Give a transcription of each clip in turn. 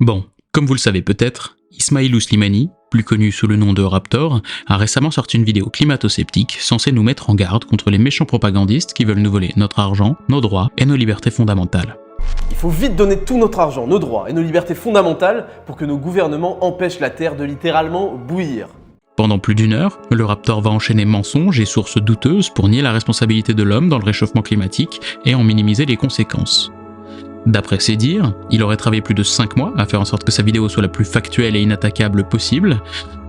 Bon, comme vous le savez peut-être, Ismailou Slimani, plus connu sous le nom de Raptor, a récemment sorti une vidéo climato-sceptique censée nous mettre en garde contre les méchants propagandistes qui veulent nous voler notre argent, nos droits et nos libertés fondamentales. Il faut vite donner tout notre argent, nos droits et nos libertés fondamentales pour que nos gouvernements empêchent la Terre de littéralement bouillir. Pendant plus d'une heure, le Raptor va enchaîner mensonges et sources douteuses pour nier la responsabilité de l'homme dans le réchauffement climatique et en minimiser les conséquences. D'après ses dires, il aurait travaillé plus de 5 mois à faire en sorte que sa vidéo soit la plus factuelle et inattaquable possible,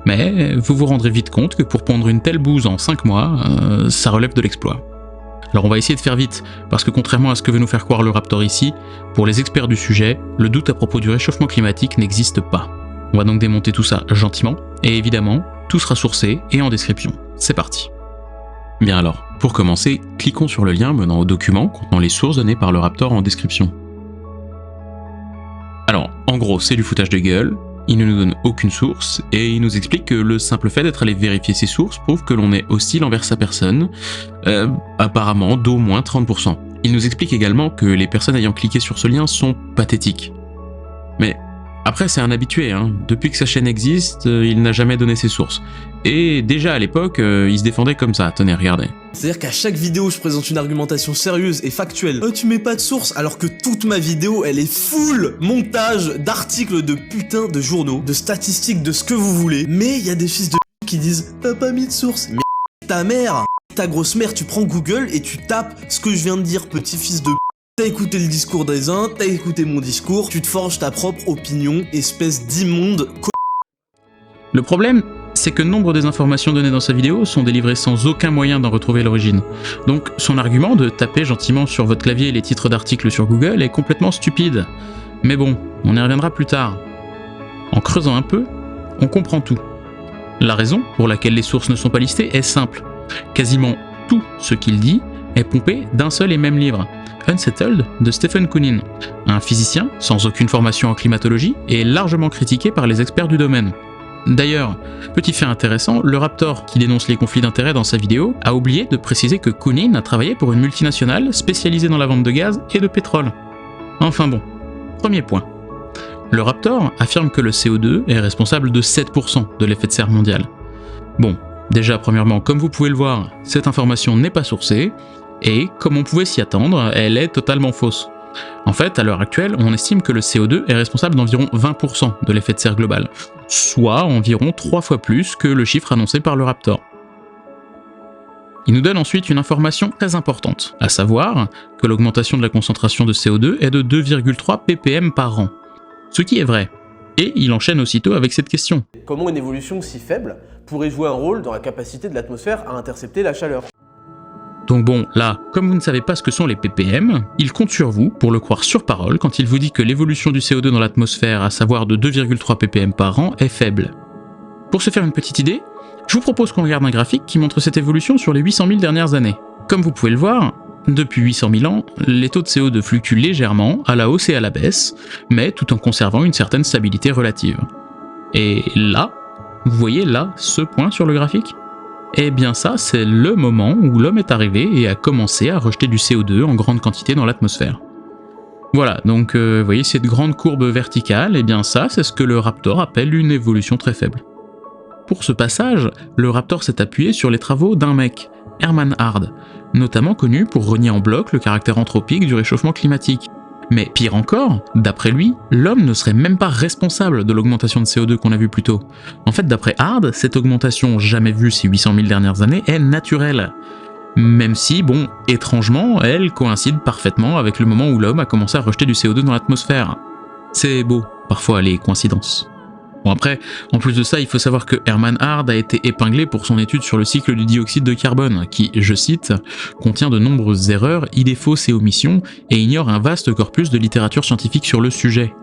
mais vous vous rendrez vite compte que pour pondre une telle bouse en 5 mois, ça relève de l'exploit. Alors on va essayer de faire vite, parce que contrairement à ce que veut nous faire croire le Raptor ici, pour les experts du sujet, le doute à propos du réchauffement climatique n'existe pas. On va donc démonter tout ça gentiment, et évidemment, tout sera sourcé et en description. C'est parti. Bien alors, pour commencer, cliquons sur le lien menant au document contenant les sources données par le Raptor en description. Alors, en gros, c'est du foutage de gueule, il ne nous donne aucune source, et il nous explique que le simple fait d'être allé vérifier ses sources prouve que l'on est hostile envers sa personne, apparemment d'au moins 30%. Il nous explique également que les personnes ayant cliqué sur ce lien sont pathétiques. Mais après, c'est un habitué, hein. Depuis que sa chaîne existe, il n'a jamais donné ses sources. Et déjà à l'époque, il se défendait comme ça, tenez, regardez. C'est-à-dire qu'à chaque vidéo, je présente une argumentation sérieuse et factuelle. Tu mets pas de source alors que toute ma vidéo, elle est full montage d'articles de putain de journaux, de statistiques, de ce que vous voulez. Mais il y a des fils de qui disent « T'as pas mis de source ». Mais ta mère, ta grosse mère, tu prends Google et tu tapes ce que je viens de dire, petit fils de T'as écouté le discours des uns, t'as écouté mon discours, tu te forges ta propre opinion, espèce d'immonde Le problème, c'est que nombre des informations données dans sa vidéo sont délivrées sans aucun moyen d'en retrouver l'origine. Donc son argument de taper gentiment sur votre clavier les titres d'articles sur Google est complètement stupide. Mais bon, on y reviendra plus tard. En creusant un peu, on comprend tout. La raison pour laquelle les sources ne sont pas listées est simple. Quasiment tout ce qu'il dit est pompé d'un seul et même livre, Unsettled de Stephen Koonin, un physicien sans aucune formation en climatologie et largement critiqué par les experts du domaine. D'ailleurs, petit fait intéressant, le Raptor, qui dénonce les conflits d'intérêts dans sa vidéo, a oublié de préciser que Koonin a travaillé pour une multinationale spécialisée dans la vente de gaz et de pétrole. Enfin bon, premier point. Le Raptor affirme que le CO2 est responsable de 7% de l'effet de serre mondial. Bon, déjà premièrement, comme vous pouvez le voir, cette information n'est pas sourcée, et, comme on pouvait s'y attendre, elle est totalement fausse. En fait, à l'heure actuelle, on estime que le CO2 est responsable d'environ 20% de l'effet de serre global, soit environ 3 fois plus que le chiffre annoncé par le Raptor. Il nous donne ensuite une information très importante, à savoir que l'augmentation de la concentration de CO2 est de 2,3 ppm par an. Ce qui est vrai. Et il enchaîne aussitôt avec cette question. Comment une évolution si faible pourrait jouer un rôle dans la capacité de l'atmosphère à intercepter la chaleur ? Donc bon, là, comme vous ne savez pas ce que sont les ppm, il compte sur vous pour le croire sur parole quand il vous dit que l'évolution du CO2 dans l'atmosphère, à savoir de 2,3 ppm par an, est faible. Pour se faire une petite idée, je vous propose qu'on regarde un graphique qui montre cette évolution sur les 800 000 dernières années. Comme vous pouvez le voir, depuis 800 000 ans, les taux de CO2 fluctuent légèrement, à la hausse et à la baisse, mais tout en conservant une certaine stabilité relative. Et là, vous voyez là, ce point sur le graphique ? Eh bien ça, c'est le moment où l'homme est arrivé et a commencé à rejeter du CO2 en grande quantité dans l'atmosphère. Voilà, donc vous voyez cette grande courbe verticale, eh bien ça, c'est ce que le Raptor appelle une évolution très faible. Pour ce passage, le Raptor s'est appuyé sur les travaux d'un mec, Herman Hard, notamment connu pour renier en bloc le caractère anthropique du réchauffement climatique. Mais pire encore, d'après lui, l'homme ne serait même pas responsable de l'augmentation de CO2 qu'on a vu plus tôt. En fait, d'après Hard, cette augmentation jamais vue ces 800 000 dernières années est naturelle. Même si, bon, étrangement, elle coïncide parfaitement avec le moment où l'homme a commencé à rejeter du CO2 dans l'atmosphère. C'est beau, parfois, les coïncidences. Bon après, en plus de ça, il faut savoir que Herman Hard a été épinglé pour son étude sur le cycle du dioxyde de carbone, qui, je cite, contient de nombreuses erreurs, idées fausses et omissions, et ignore un vaste corpus de littérature scientifique sur le sujet.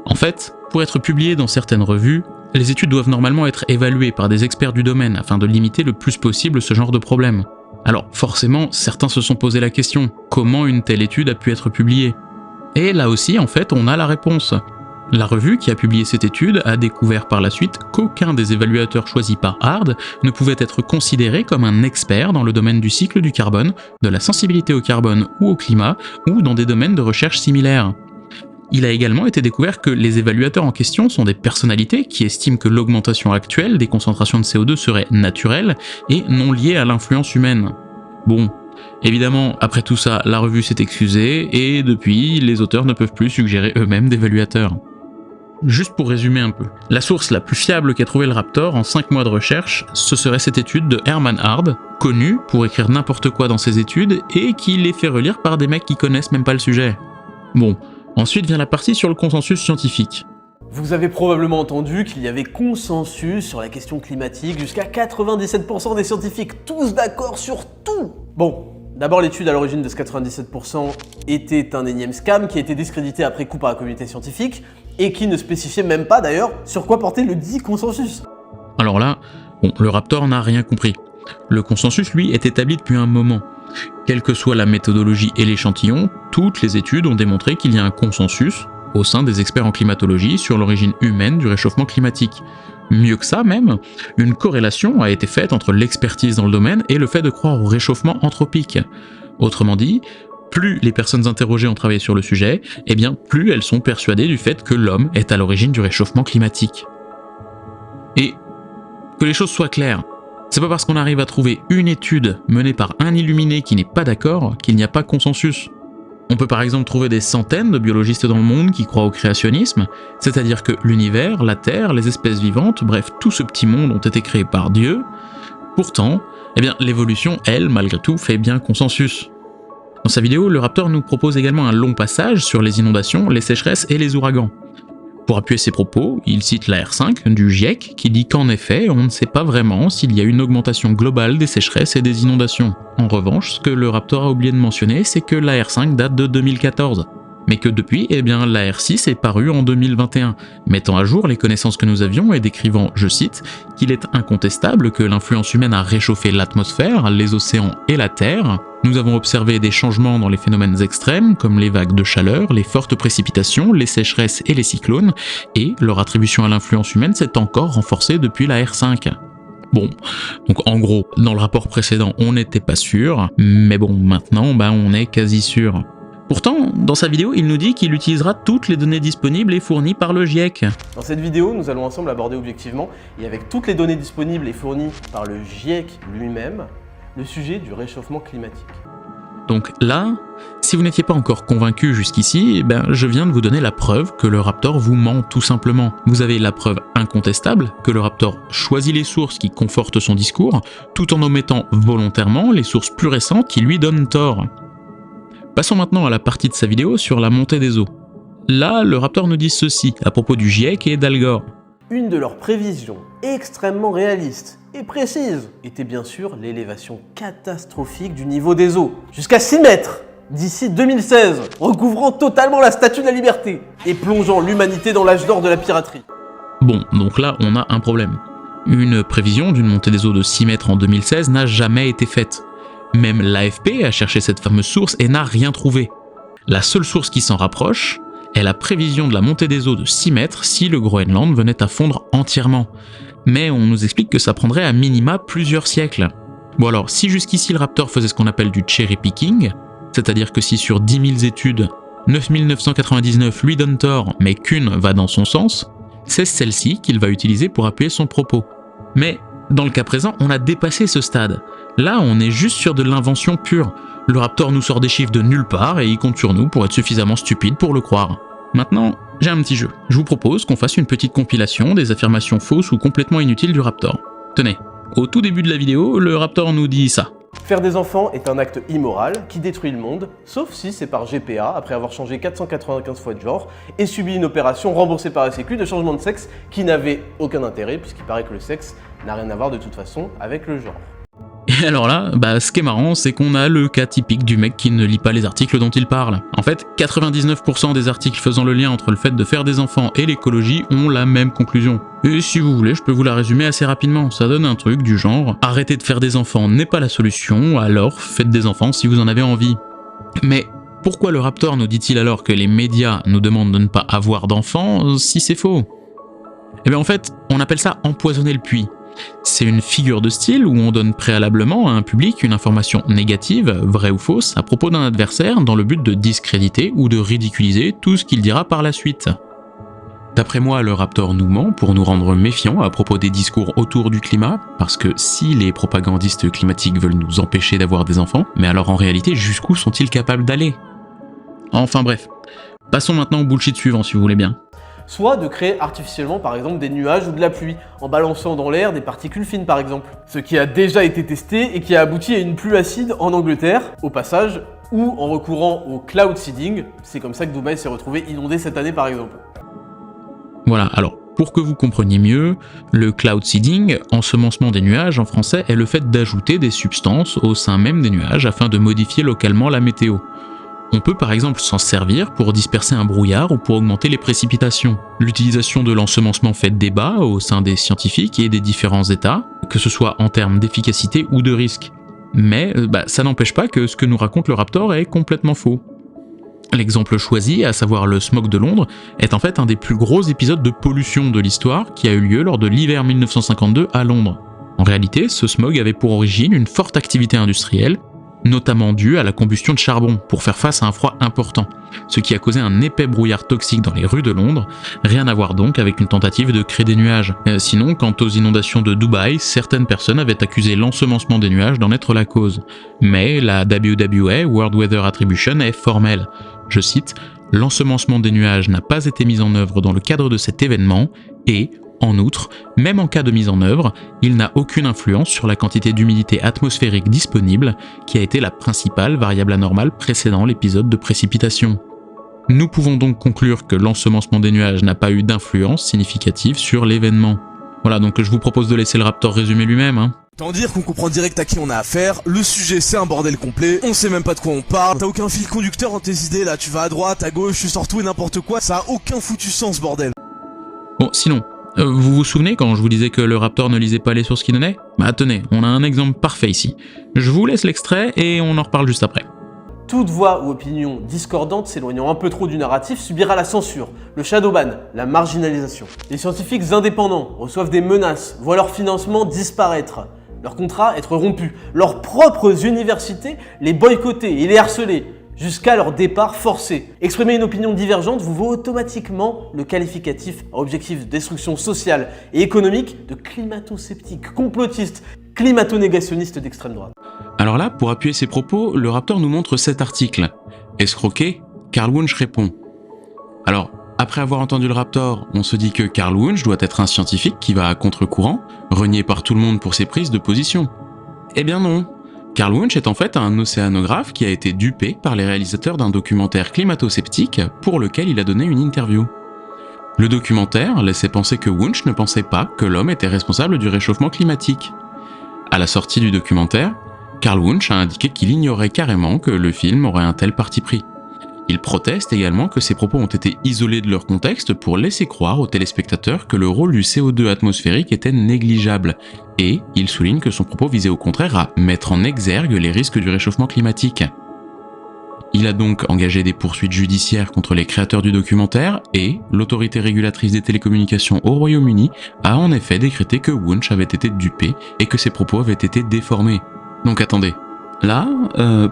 En fait, pour être publié dans certaines revues, les études doivent normalement être évaluées par des experts du domaine afin de limiter le plus possible ce genre de problème. Alors forcément, certains se sont posé la question, comment une telle étude a pu être publiée? Et là aussi, en fait, on a la réponse. La revue qui a publié cette étude a découvert par la suite qu'aucun des évaluateurs choisis par Hard ne pouvait être considéré comme un expert dans le domaine du cycle du carbone, de la sensibilité au carbone ou au climat, ou dans des domaines de recherche similaires. Il a également été découvert que les évaluateurs en question sont des personnalités qui estiment que l'augmentation actuelle des concentrations de CO2 serait naturelle et non liée à l'influence humaine. Bon, évidemment, après tout ça, la revue s'est excusée et depuis, les auteurs ne peuvent plus suggérer eux-mêmes d'évaluateurs. Juste pour résumer un peu, la source la plus fiable qu'a trouvé le Raptor en 5 mois de recherche, ce serait cette étude de Herman Hard, connu pour écrire n'importe quoi dans ses études et qui les fait relire par des mecs qui connaissent même pas le sujet. Bon, ensuite vient la partie sur le consensus scientifique. Vous avez probablement entendu qu'il y avait consensus sur la question climatique, jusqu'à 97% des scientifiques, tous d'accord sur tout. Bon, d'abord l'étude à l'origine de ce 97% était un énième scam qui a été discrédité après coup par la communauté scientifique et qui ne spécifiait même pas d'ailleurs sur quoi portait le dit consensus. Alors là, bon, le Raptor n'a rien compris. Le consensus, lui, est établi depuis un moment. Quelle que soit la méthodologie et l'échantillon, toutes les études ont démontré qu'il y a un consensus au sein des experts en climatologie sur l'origine humaine du réchauffement climatique. Mieux que ça même, une corrélation a été faite entre l'expertise dans le domaine et le fait de croire au réchauffement anthropique. Autrement dit, plus les personnes interrogées ont travaillé sur le sujet, eh bien plus elles sont persuadées du fait que l'homme est à l'origine du réchauffement climatique. Et que les choses soient claires, c'est pas parce qu'on arrive à trouver une étude menée par un illuminé qui n'est pas d'accord qu'il n'y a pas consensus. On peut par exemple trouver des centaines de biologistes dans le monde qui croient au créationnisme, c'est-à-dire que l'univers, la Terre, les espèces vivantes, bref, tout ce petit monde ont été créés par Dieu. Pourtant, eh bien, l'évolution, elle, malgré tout, fait bien consensus. Dans sa vidéo, le Raptor nous propose également un long passage sur les inondations, les sécheresses et les ouragans. Pour appuyer ses propos, il cite la R5 du GIEC qui dit qu'en effet, on ne sait pas vraiment s'il y a une augmentation globale des sécheresses et des inondations. En revanche, ce que le Raptor a oublié de mentionner, c'est que la R5 date de 2014. Mais que depuis, eh bien, la R6 est parue en 2021, mettant à jour les connaissances que nous avions et décrivant, je cite, qu'il est incontestable que l'influence humaine a réchauffé l'atmosphère, les océans et la Terre. Nous avons observé des changements dans les phénomènes extrêmes, comme les vagues de chaleur, les fortes précipitations, les sécheresses et les cyclones, et leur attribution à l'influence humaine s'est encore renforcée depuis la R5. Bon, donc en gros, dans le rapport précédent, on n'était pas sûr, mais bon, maintenant, on est quasi sûr. Pourtant, dans sa vidéo, il nous dit qu'il utilisera toutes les données disponibles et fournies par le GIEC. Dans cette vidéo, nous allons ensemble aborder objectivement, et avec toutes les données disponibles et fournies par le GIEC lui-même, le sujet du réchauffement climatique. Donc là, si vous n'étiez pas encore convaincu jusqu'ici, je viens de vous donner la preuve que le Raptor vous ment tout simplement. Vous avez la preuve incontestable que le Raptor choisit les sources qui confortent son discours, tout en omettant volontairement les sources plus récentes qui lui donnent tort. Passons maintenant à la partie de sa vidéo sur la montée des eaux. Là, le Raptor nous dit ceci à propos du GIEC et d'Al Gore. Une de leurs prévisions extrêmement réalistes et précises était bien sûr l'élévation catastrophique du niveau des eaux, jusqu'à 6 mètres d'ici 2016, recouvrant totalement la Statue de la Liberté et plongeant l'humanité dans l'âge d'or de la piraterie. Bon, donc là, on a un problème. Une prévision d'une montée des eaux de 6 mètres en 2016 n'a jamais été faite. Même l'AFP a cherché cette fameuse source et n'a rien trouvé. La seule source qui s'en rapproche est la prévision de la montée des eaux de 6 mètres si le Groenland venait à fondre entièrement. Mais on nous explique que ça prendrait à minima plusieurs siècles. Bon alors, si jusqu'ici le Raptor faisait ce qu'on appelle du cherry picking, c'est-à-dire que si sur 10 000 études, 9 999 lui donnent tort, mais qu'une va dans son sens, c'est celle-ci qu'il va utiliser pour appuyer son propos. Mais dans le cas présent, on a dépassé ce stade. Là, on est juste sur de l'invention pure. Le Raptor nous sort des chiffres de nulle part et il compte sur nous pour être suffisamment stupide pour le croire. Maintenant, j'ai un petit jeu. Je vous propose qu'on fasse une petite compilation des affirmations fausses ou complètement inutiles du Raptor. Tenez, au tout début de la vidéo, le Raptor nous dit ça. Faire des enfants est un acte immoral qui détruit le monde, sauf si c'est par GPA, après avoir changé 495 fois de genre, et subi une opération remboursée par la Sécu de changement de sexe qui n'avait aucun intérêt, puisqu'il paraît que le sexe n'a rien à voir de toute façon avec le genre. Et alors là, ce qui est marrant, c'est qu'on a le cas typique du mec qui ne lit pas les articles dont il parle. En fait, 99% des articles faisant le lien entre le fait de faire des enfants et l'écologie ont la même conclusion. Et si vous voulez, je peux vous la résumer assez rapidement. Ça donne un truc du genre « Arrêter de faire des enfants n'est pas la solution, alors faites des enfants si vous en avez envie ». Mais pourquoi le Raptor nous dit-il alors que les médias nous demandent de ne pas avoir d'enfants si c'est faux? Eh bien en fait, on appelle ça empoisonner le puits. C'est une figure de style où on donne préalablement à un public une information négative, vraie ou fausse, à propos d'un adversaire dans le but de discréditer ou de ridiculiser tout ce qu'il dira par la suite. D'après moi, le Raptor nous ment pour nous rendre méfiants à propos des discours autour du climat, parce que si les propagandistes climatiques veulent nous empêcher d'avoir des enfants, mais alors en réalité, jusqu'où sont-ils capables d'aller? Enfin bref, passons maintenant au bullshit suivant si vous voulez bien. Soit de créer artificiellement par exemple des nuages ou de la pluie, en balançant dans l'air des particules fines par exemple. Ce qui a déjà été testé et qui a abouti à une pluie acide en Angleterre, au passage, ou en recourant au cloud seeding, c'est comme ça que Dubaï s'est retrouvé inondé cette année par exemple. Voilà, alors pour que vous compreniez mieux, le cloud seeding, ensemencement des nuages en français, est le fait d'ajouter des substances au sein même des nuages afin de modifier localement la météo. On peut par exemple s'en servir pour disperser un brouillard ou pour augmenter les précipitations. L'utilisation de l'ensemencement fait débat au sein des scientifiques et des différents États, que ce soit en termes d'efficacité ou de risque. Mais ça n'empêche pas que ce que nous raconte le Raptor est complètement faux. L'exemple choisi, à savoir le smog de Londres, est en fait un des plus gros épisodes de pollution de l'histoire qui a eu lieu lors de l'hiver 1952 à Londres. En réalité, ce smog avait pour origine une forte activité industrielle, notamment due à la combustion de charbon pour faire face à un froid important, ce qui a causé un épais brouillard toxique dans les rues de Londres, rien à voir donc avec une tentative de créer des nuages. Sinon, quant aux inondations de Dubaï, certaines personnes avaient accusé l'ensemencement des nuages d'en être la cause. Mais la WWA, World Weather Attribution, est formelle. Je cite, « L'ensemencement des nuages n'a pas été mis en œuvre dans le cadre de cet événement et, en outre, même en cas de mise en œuvre, il n'a aucune influence sur la quantité d'humidité atmosphérique disponible, qui a été la principale variable anormale précédant l'épisode de précipitation. » Nous pouvons donc conclure que l'ensemencement des nuages n'a pas eu d'influence significative sur l'événement. Voilà, donc je vous propose de laisser le Raptor résumer lui-même. Tant dire qu'on comprend direct à qui on a affaire, le sujet c'est un bordel complet, on sait même pas de quoi on parle, t'as aucun fil conducteur dans tes idées là, tu vas à droite, à gauche, tu sors tout et n'importe quoi, ça a aucun foutu sens bordel. Bon, sinon, vous vous souvenez quand je vous disais que le Raptor ne lisait pas les sources qui donnaient? Bah tenez, on a un exemple parfait ici. Je vous laisse l'extrait et on en reparle juste après. Toute voix ou opinion discordante s'éloignant un peu trop du narratif subira la censure, le shadowban, la marginalisation. Les scientifiques indépendants reçoivent des menaces, voient leur financement disparaître, leurs contrats être rompus, leurs propres universités les boycotter et les harceler, jusqu'à leur départ forcé. Exprimer une opinion divergente vous vaut automatiquement le qualificatif à objectif de destruction sociale et économique de climato-sceptique, complotiste, climato-négationniste d'extrême droite. Alors là, pour appuyer ses propos, le Raptor nous montre cet article. Escroqué, Carl Wunsch répond. Alors, après avoir entendu le Raptor, on se dit que Carl Wunsch doit être un scientifique qui va à contre-courant, renié par tout le monde pour ses prises de position. Eh bien non. Carl Wunsch est en fait un océanographe qui a été dupé par les réalisateurs d'un documentaire climato-sceptique pour lequel il a donné une interview. Le documentaire laissait penser que Wunsch ne pensait pas que l'homme était responsable du réchauffement climatique. À la sortie du documentaire, Carl Wunsch a indiqué qu'il ignorait carrément que le film aurait un tel parti pris. Il proteste également que ses propos ont été isolés de leur contexte pour laisser croire aux téléspectateurs que le rôle du CO2 atmosphérique était négligeable, et il souligne que son propos visait au contraire à mettre en exergue les risques du réchauffement climatique. Il a donc engagé des poursuites judiciaires contre les créateurs du documentaire et l'autorité régulatrice des télécommunications au Royaume-Uni a en effet décrété que Wunsch avait été dupé et que ses propos avaient été déformés. Donc attendez, là,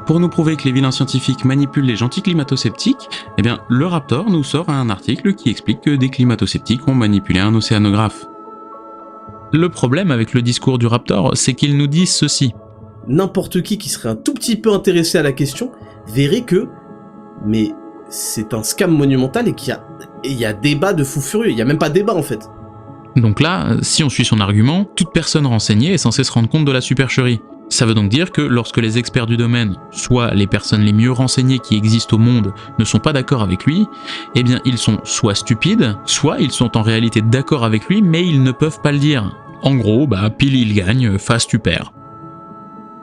pour nous prouver que les vilains scientifiques manipulent les gentils climato-sceptiques, eh bien le Raptor nous sort un article qui explique que des climato-sceptiques ont manipulé un océanographe. Le problème avec le discours du Raptor, c'est qu'il nous dit ceci. N'importe qui serait un tout petit peu intéressé à la question verrait que, mais c'est un scam monumental et qu'il y a débat de fou furieux, il y a même pas débat en fait. Donc là, si on suit son argument, toute personne renseignée est censée se rendre compte de la supercherie. Ça veut donc dire que lorsque les experts du domaine, soit les personnes les mieux renseignées qui existent au monde, ne sont pas d'accord avec lui, eh bien ils sont soit stupides, soit ils sont en réalité d'accord avec lui mais ils ne peuvent pas le dire. En gros, pile il gagne, face tu perds.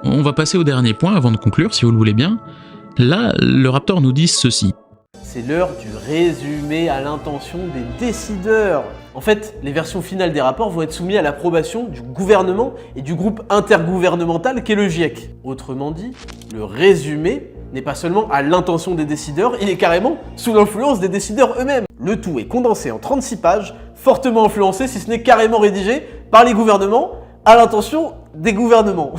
On va passer au dernier point avant de conclure si vous le voulez bien. Là, le Raptor nous dit ceci. C'est l'heure du résumé à l'intention des décideurs. En fait, les versions finales des rapports vont être soumises à l'approbation du gouvernement et du groupe intergouvernemental qu'est le GIEC. Autrement dit, le résumé n'est pas seulement à l'intention des décideurs, il est carrément sous l'influence des décideurs eux-mêmes. Le tout est condensé en 36 pages, fortement influencé, si ce n'est carrément rédigé, par les gouvernements, à l'intention des gouvernements.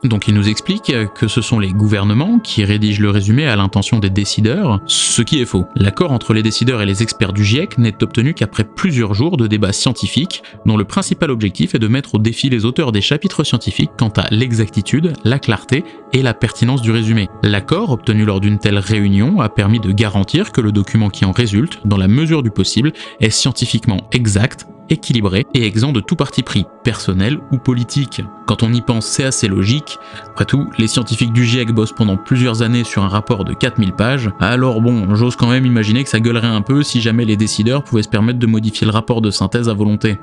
Donc il nous explique que ce sont les gouvernements qui rédigent le résumé à l'intention des décideurs, ce qui est faux. L'accord entre les décideurs et les experts du GIEC n'est obtenu qu'après plusieurs jours de débats scientifiques, dont le principal objectif est de mettre au défi les auteurs des chapitres scientifiques quant à l'exactitude, la clarté et la pertinence du résumé. L'accord obtenu lors d'une telle réunion a permis de garantir que le document qui en résulte, dans la mesure du possible, est scientifiquement exact, équilibré et exempt de tout parti pris, personnel ou politique. Quand on y pense, c'est assez logique. Après tout, les scientifiques du GIEC bossent pendant plusieurs années sur un rapport de 4000 pages, alors bon, j'ose quand même imaginer que ça gueulerait un peu si jamais les décideurs pouvaient se permettre de modifier le rapport de synthèse à volonté.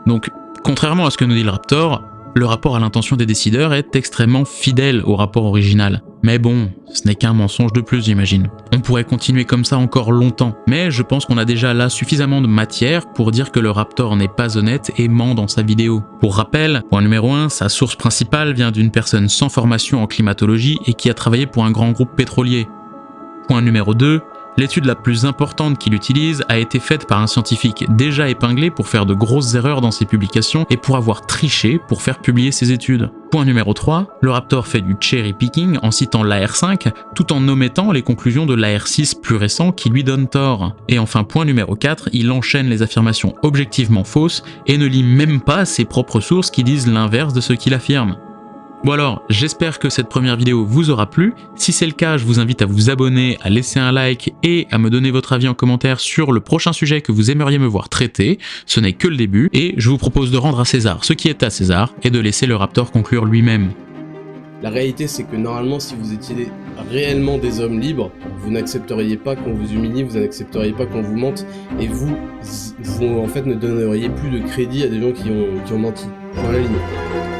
Donc, contrairement à ce que nous dit le Raptor, le rapport à l'intention des décideurs est extrêmement fidèle au rapport original. Mais bon, ce n'est qu'un mensonge de plus, j'imagine. On pourrait continuer comme ça encore longtemps, mais je pense qu'on a déjà là suffisamment de matière pour dire que le Raptor n'est pas honnête et ment dans sa vidéo. Pour rappel, point numéro 1, sa source principale vient d'une personne sans formation en climatologie et qui a travaillé pour un grand groupe pétrolier. Point numéro 2, l'étude la plus importante qu'il utilise a été faite par un scientifique déjà épinglé pour faire de grosses erreurs dans ses publications et pour avoir triché pour faire publier ses études. Point numéro 3, le Raptor fait du cherry picking en citant l'AR5 tout en omettant les conclusions de l'AR6 plus récent qui lui donnent tort. Et enfin point numéro 4, il enchaîne les affirmations objectivement fausses et ne lit même pas ses propres sources qui disent l'inverse de ce qu'il affirme. Bon alors, j'espère que cette première vidéo vous aura plu. Si c'est le cas, je vous invite à vous abonner, à laisser un like et à me donner votre avis en commentaire sur le prochain sujet que vous aimeriez me voir traiter. Ce n'est que le début et je vous propose de rendre à César ce qui est à César et de laisser le Raptor conclure lui-même. La réalité, c'est que normalement, si vous étiez réellement des hommes libres, vous n'accepteriez pas qu'on vous humilie, vous n'accepteriez pas qu'on vous mente, et vous en fait ne donneriez plus de crédit à des gens qui ont menti. Point à la ligne.